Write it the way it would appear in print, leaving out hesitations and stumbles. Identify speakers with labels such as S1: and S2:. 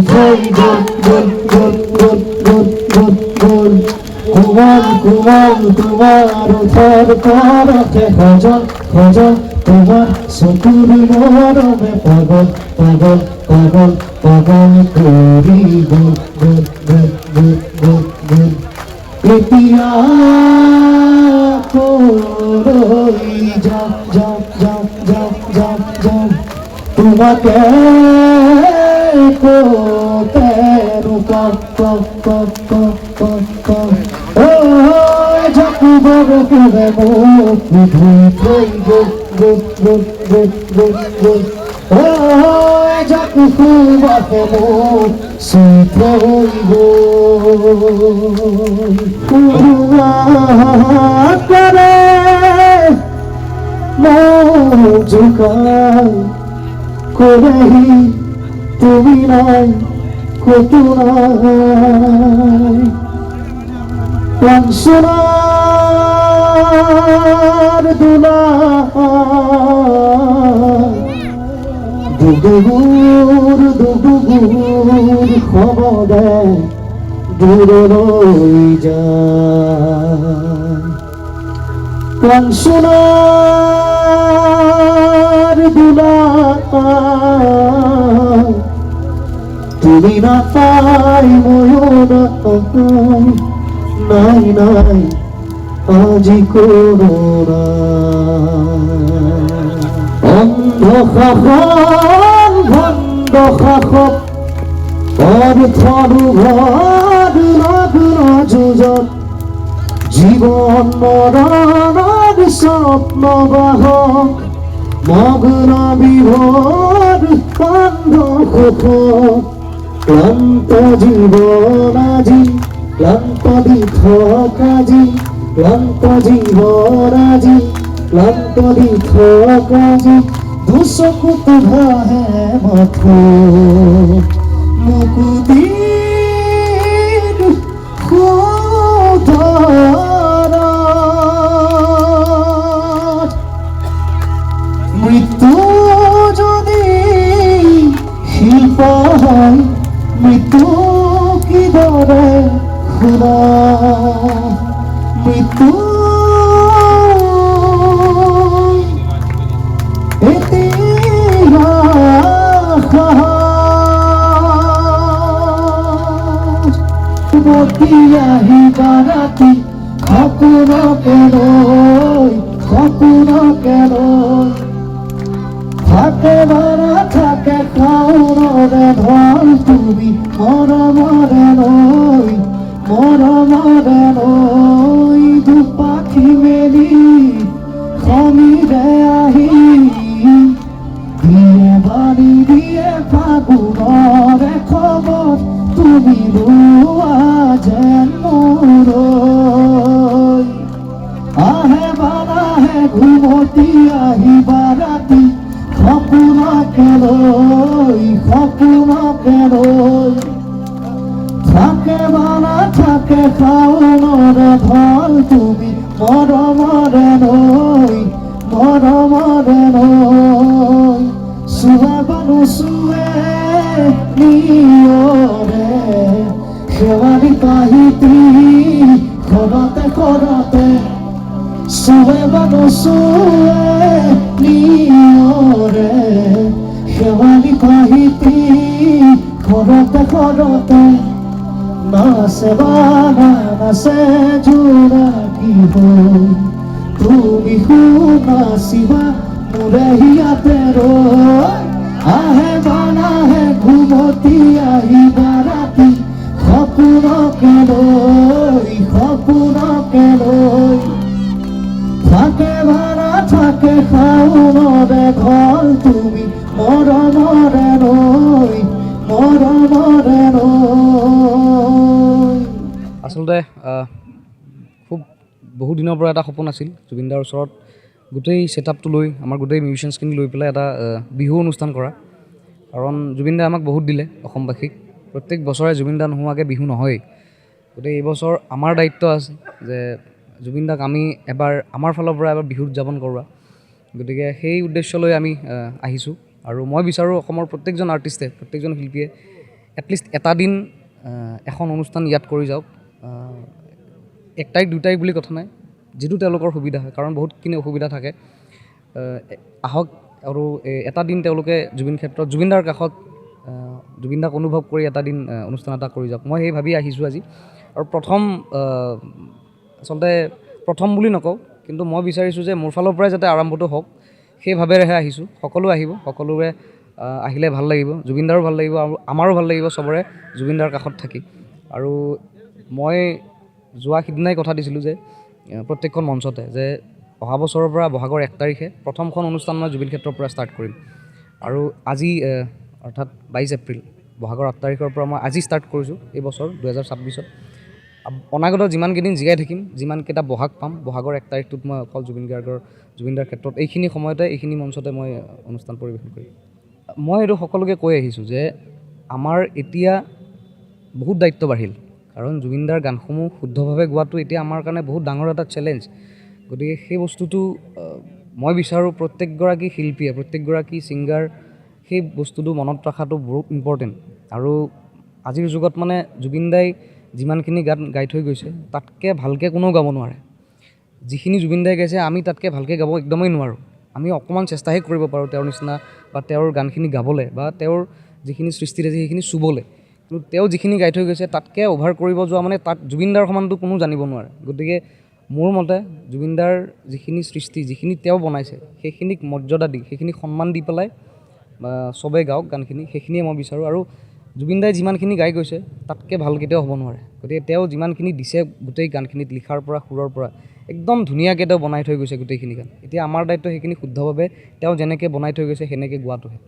S1: গোল গোল গোল গোল গোল গোল গোল গোল কুমার কুমার তোমার থর করতে ভজন ভজন তোমার চকুর মরমে পাগল পাগল পাগল পাগল করি গোল গোল গোল গোল গোল গোল এতিয়া কই যাও যাও যাও যাও যাও যাও তোমাকে কোতে রুকা কপ কপ কপ কপ কপ ও যাকু বড় করে মুখ ধুই ধুই গো গো গো গো গো গো ও যাকু বড় মুখ সুই ধুই গো কুয়া করে মন ঝুকাই করেহি তুমি নাই কত নাই সোনার দুলা দুগুর দুগুর খবর দূরে রই যায় সোনার দুলা তুমি না পাই ময়ূর নাই নাই আজি করোনা অন্ধ শাসন ভণ্ড শাসক অৰ্থৰু ঘৰ নগ্ন যুঁজত জীৱন মৰণৰ স্বপ্ন বাহক মগ্ন বিভোৰ কাণ্ড সুখ ক্লান্ত জীৱন আজি ক্লান্ত দিঠক আজি ক্লান্ত জীৱন আজি ক্লান্ত দিঠক আজি দুচকুত ভাহে মাথো মুকুদিন খোধৰত মৃত্যু যদি শিল্প হয় মৃত্যু কিদৰে শুনা মৃত্যু আহিবা ৰাতি সপোনকে লৈ থাকে বাৰা থাকে কাউৰে ধৰ তুমি মৰমৰে লৈ দুপাখি মেলি সমীৰে আহি দিয়ে বাৰী দিয়ে ফাগুণৰে খবৰ তুমি ৰোৱা যেন মোৰ আহে বাৰাহে ঘুমতি আহিবা ৰাতি সপোনকে লৈ থাকে বাৰা থাকে শাওণৰে ধৰ তুমি মৰমৰে লৈ চুৱে বানো চুৱে নিয়ৰে শেৱালি পাহিতি ঘৰতে চুৱে বানো চুৱে নিয়ৰে শেৱালি পাহিতি ঘৰতে নাচে বানা নাচে জোনাকী হৈ তুমি শুনাচিবা মোৰে হিয়াতে ৰৈ আহে বানাহে ঘুমতি আহিবা ৰাতি সপোনকে লৈ থাকে ভাড়া থাকে শাওণৰে ঘৰ তুমি মৰমৰে লৈ
S2: আচলতে খুব বহু দিনৰ পৰা এটা সপোন আছিল জুবিন দাৰ ওচৰত গোটেই ছেটআপটো লৈ আমাৰ গোটেই মিউজিচিয়ানছখিনি লৈ পেলাই এটা বিহু অনুষ্ঠান কৰা কাৰণ জুবিন দাই আমাক বহুত দিলে অসমবাসীক প্ৰত্যেক বছৰে জুবিন দা নোহোৱাকৈ বিহু নহয়েই গতিকে এইবছৰ আমাৰ দায়িত্ব আছে যে জুবিন দাক আমি এবাৰ আমাৰ ফালৰ পৰা এবাৰ বিহু উদযাপন কৰোৱা গতিকে সেই উদ্দেশ্য লৈ আমি আহিছোঁ আৰু মই বিচাৰোঁ অসমৰ প্ৰত্যেকজন আৰ্টিষ্টে প্ৰত্যেকজন শিল্পীয়ে এটলিষ্ট এটা দিন এখন অনুষ্ঠান ইয়াত কৰি যাওক। 1 তাৰিখ 2 তাৰিখ বুলি কথা নাই, যিটো তেওঁলোকৰ সুবিধা হয়, কাৰণ বহুতখিনি অসুবিধা থাকে। আহক আৰু এটা দিন তেওঁলোকে জুবিন ক্ষেত্ৰত জুবিনদাৰ কাষত জুবিনদাক অনুভৱ কৰি এটা দিন অনুষ্ঠান এটা কৰি যাওক। মই সেই ভাবি আহিছোঁ আজি। আৰু আচলতে প্ৰথম বুলি নকওঁ, কিন্তু মই বিচাৰিছোঁ যে মোৰ ফালৰ পৰাই যাতে আৰম্ভটো হওক, সেই ভাৱেৰেহে আহিছোঁ। সকলো আহিব, সকলোৰে আহিলে ভাল লাগিব, জুবিনদাৰো ভাল লাগিব আৰু আমাৰো ভাল লাগিব চবৰে জুবিনদাৰ কাষত থাকি। আৰু মই যোৱা সিদিনাই কথা দিছিলোঁ যে প্ৰত্যেকখন মঞ্চতে যে অহা বছৰৰ পৰা বহাগৰ 1 তাৰিখে প্ৰথমখন অনুষ্ঠান মই জুবিন ক্ষেত্ৰৰ পৰা ষ্টাৰ্ট কৰিম। আৰু আজি অৰ্থাৎ 22 এপ্ৰিল, বহাগৰ 8 তাৰিখৰ পৰা মই আজি ষ্টাৰ্ট কৰিছোঁ এই বছৰ 2026। অনাগত যিমান কেইদিন জীয়াই থাকিম, যিমানকেইটা বহাগ পাম, বহাগৰ 1 তাৰিখটোত মই অকল জুবিনদাৰ ক্ষেত্ৰত এইখিনি সময়তে এইখিনি মঞ্চতে মই অনুষ্ঠান পৰিৱেশন কৰিম। মই এইটো সকলোকে কৈ আহিছোঁ যে আমাৰ এতিয়া বহুত দায়িত্ব বাঢ়িল, কাৰণ জুবিনদাৰ গানসমূহ শুদ্ধভাৱে গোৱাটো এতিয়া আমাৰ কাৰণে বহুত ডাঙৰ এটা চেলেঞ্জ। গতিকে সেই বস্তুটো মই বিচাৰোঁ প্ৰত্যেকগৰাকী শিল্পীয়ে, প্ৰত্যেকগৰাকী ছিংগাৰ সেই বস্তুটো মনত ৰখাটো বহুত ইম্পৰ্টেণ্ট। আৰু আজিৰ যুগত মানে জুবিনদাই যিমানখিনি গান গাই থৈ গৈছে তাতকৈ ভালকৈ কোনেও গাব নোৱাৰে। যিখিনি জুবিনদাই গাইছে আমি তাতকৈ ভালকৈ গাব একদমেই নোৱাৰোঁ। আমি অকণমান চেষ্টাহে কৰিব পাৰোঁ তেওঁৰ নিচিনা বা তেওঁৰ গানখিনি গাবলৈ বা তেওঁৰ যিখিনি সৃষ্টি আছে সেইখিনি চুবলৈ। কিন্তু তেওঁ যিখিনি গাই থৈ গৈছে তাতকৈ অভাৰ কৰিব যোৱা মানে তাত জুবিনদাৰ সমানটো কোনো জানিব নোৱাৰে। গতিকে মোৰ মতে জুবিনদাৰ যিখিনি সৃষ্টি, যিখিনি তেওঁ বনাইছে সেইখিনিক মৰ্যাদা দি, সেইখিনিক সন্মান দি পেলাই চবেই গাওক গানখিনি, সেইখিনিয়ে মই বিচাৰোঁ। আৰু জুবিনদাই যিমানখিনি গাই গৈছে তাতকৈ ভাল কেতিয়াও হ'ব নোৱাৰে। গতিকে তেওঁ যিমানখিনি দিছে গোটেই গানখিনিত, লিখাৰ পৰা সুৰৰ পৰা একদম ধুনীয়াকৈ তেওঁ বনাই থৈ গৈছে গোটেইখিনি গান। এতিয়া আমাৰ দায়িত্ব সেইখিনি শুদ্ধভাৱে তেওঁ যেনেকৈ বনাই থৈ গৈছে সেনেকৈ গোৱাটোহে।